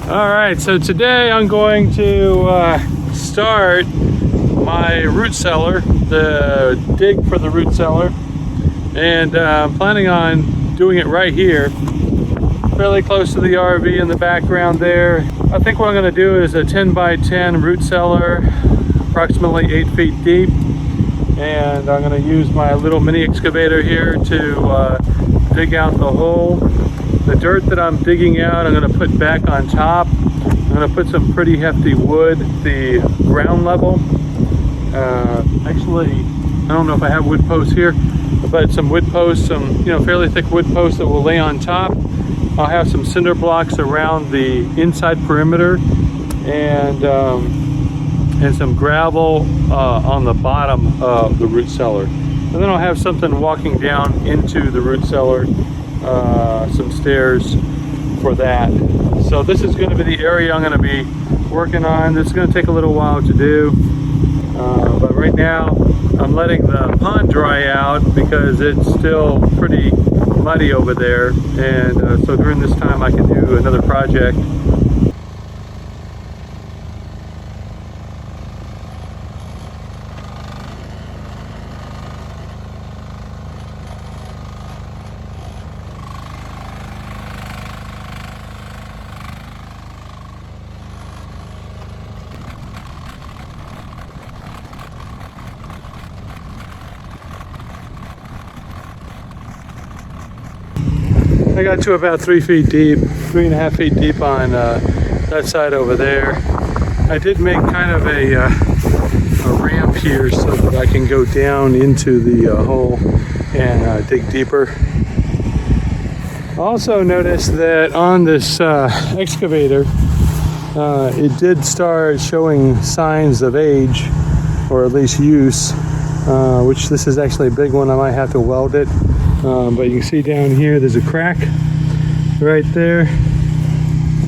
All right, so today I'm going to start my root cellar, the dig for the root cellar, and I'm planning on doing it right here, fairly close to the RV in the background there. I think what I'm going to do is a 10 by 10 root cellar, approximately 8 feet deep, and I'm going to use my little mini excavator here to dig out the hole. The dirt that I'm digging out, I'm going to put back on top. I'm going to put some pretty hefty wood at the ground level. Actually, I don't know if I have wood posts here, but some wood posts, some fairly thick wood posts that will lay on top. I'll have some cinder blocks around the inside perimeter, and some gravel on the bottom of the root cellar. And then I'll have something walking down into the root cellar. Some stairs for that. So this is going to be the area I'm going to be working on. This is going to take a little while to do, but right now I'm letting the pond dry out because it's still pretty muddy over there, and so during this time I can do another project. I got to about 3 feet deep, 3.5 feet deep on that side over there. I did make kind of a ramp here so that I can go down into the hole and dig deeper. Also noticed that on this excavator, it did start showing signs of age, or at least use, which this is actually a big one. I might have to weld it. But you can see down here there's a crack right there,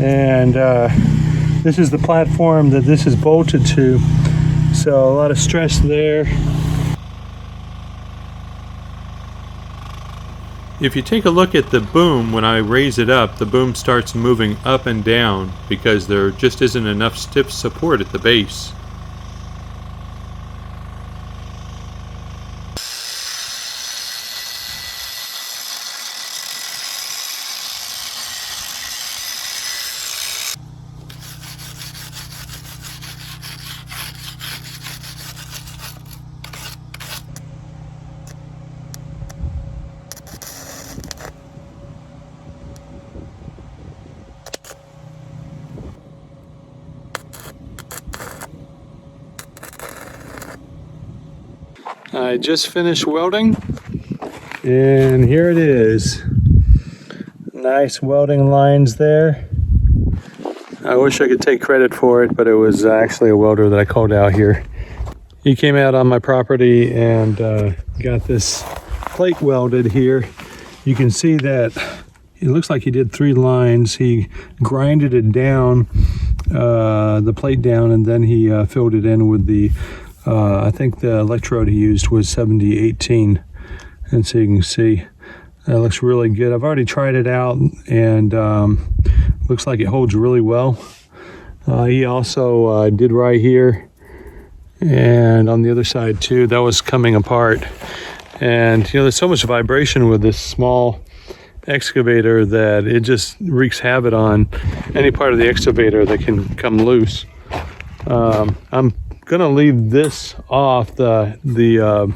and this is the platform that this is bolted to, so a lot of stress there. If you take a look at the boom, when I raise it up, the boom starts moving up and down because there just isn't enough stiff support at the base. I just finished welding, and here it is. Nice welding lines there. I wish I could take credit for it, but it was actually a welder that I called out here. He came out on my property and got this plate welded here. You can see that it looks like he did 3 lines. He grinded it down, the plate down, and then he filled it in with the I think the electrode he used was 7018, and so you can see that looks really good. I've already tried it out, and looks like it holds really well. He also did right here, and on the other side too. That was coming apart, and there's so much vibration with this small excavator that it just wreaks havoc on any part of the excavator that can come loose. I'm gonna leave this off, the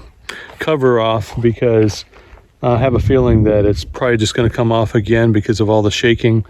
cover off, because I have a feeling that it's probably just gonna come off again because of all the shaking.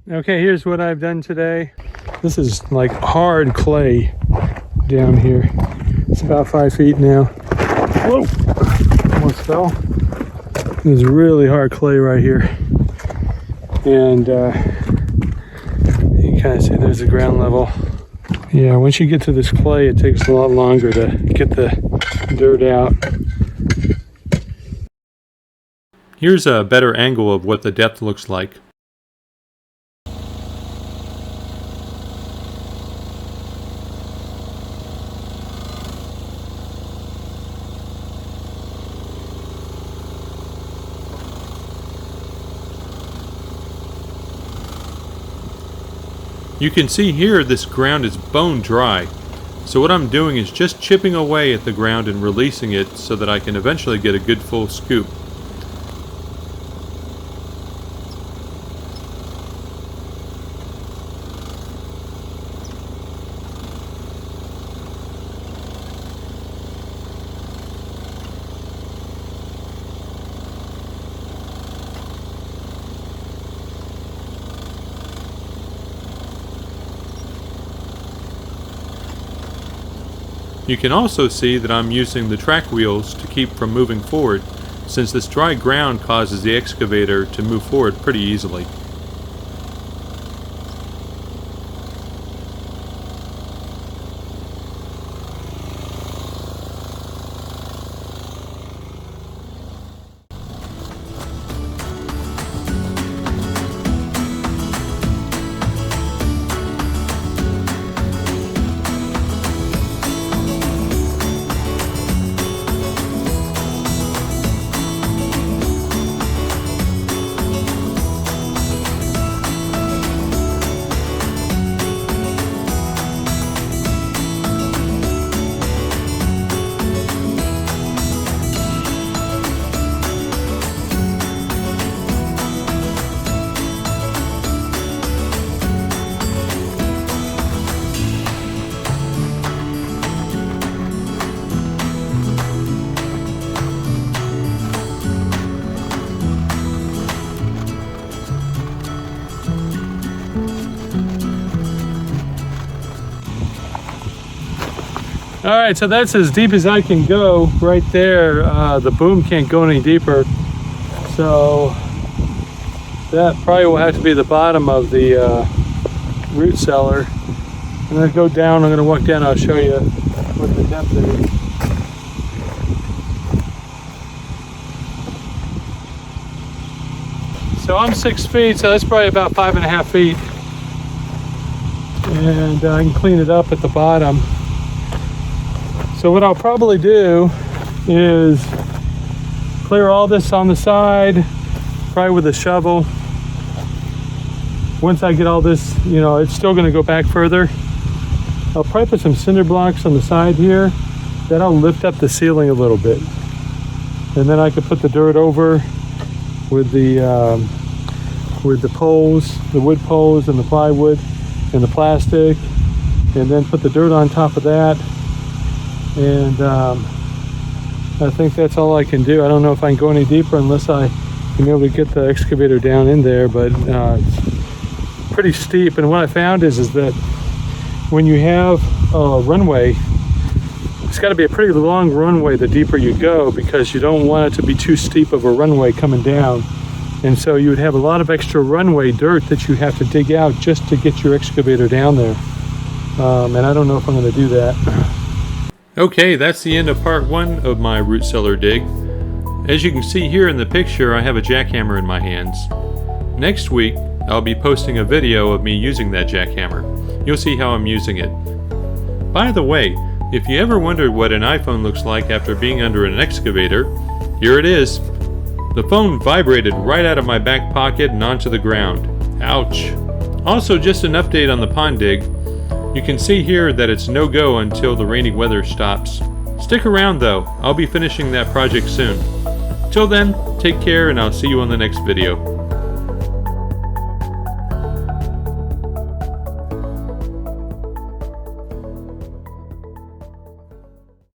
Okay, here's what I've done today. This is like hard clay down here. It's about 5 feet now. Whoa, almost fell. There's really hard clay right here. And you can kind of see there's the ground level. Yeah, once you get to this clay, it takes a lot longer to get the dirt out. Here's a better angle of what the depth looks like. You can see here this ground is bone dry. So what I'm doing is just chipping away at the ground and releasing it so that I can eventually get a good full scoop. You can also see that I'm using the track wheels to keep from moving forward, since this dry ground causes the excavator to move forward pretty easily. All right, so that's as deep as I can go right there. The boom can't go any deeper. So that probably will have to be the bottom of the root cellar. I'm gonna go down, I'm gonna walk down, I'll show you what the depth is. So I'm 6 feet, so that's probably about 5.5 feet. And I can clean it up at the bottom. So what I'll probably do is clear all this on the side, probably with a shovel. Once I get all this, you know, it's still gonna go back further. I'll probably put some cinder blocks on the side here. That'll lift up the ceiling a little bit. And then I could put the dirt over with the poles, the wood poles and the plywood and the plastic, and then put the dirt on top of that. And I think that's all I can do. I don't know if I can go any deeper unless I can be able to get the excavator down in there, but it's pretty steep. And what I found is that when you have a runway, it's got to be a pretty long runway the deeper you go, because you don't want it to be too steep of a runway coming down. And so you would have a lot of extra runway dirt that you have to dig out just to get your excavator down there. And I don't know if I'm going to do that. Okay, that's the end of part 1 of my root cellar dig. As you can see here in the picture, I have a jackhammer in my hands. Next week, I'll be posting a video of me using that jackhammer. You'll see how I'm using it. By the way, if you ever wondered what an iPhone looks like after being under an excavator, here it is. The phone vibrated right out of my back pocket and onto the ground. Ouch. Also, just an update on the pond dig. You can see here that it's no-go until the rainy weather stops. Stick around though, I'll be finishing that project soon. Till then, take care and I'll see you on the next video.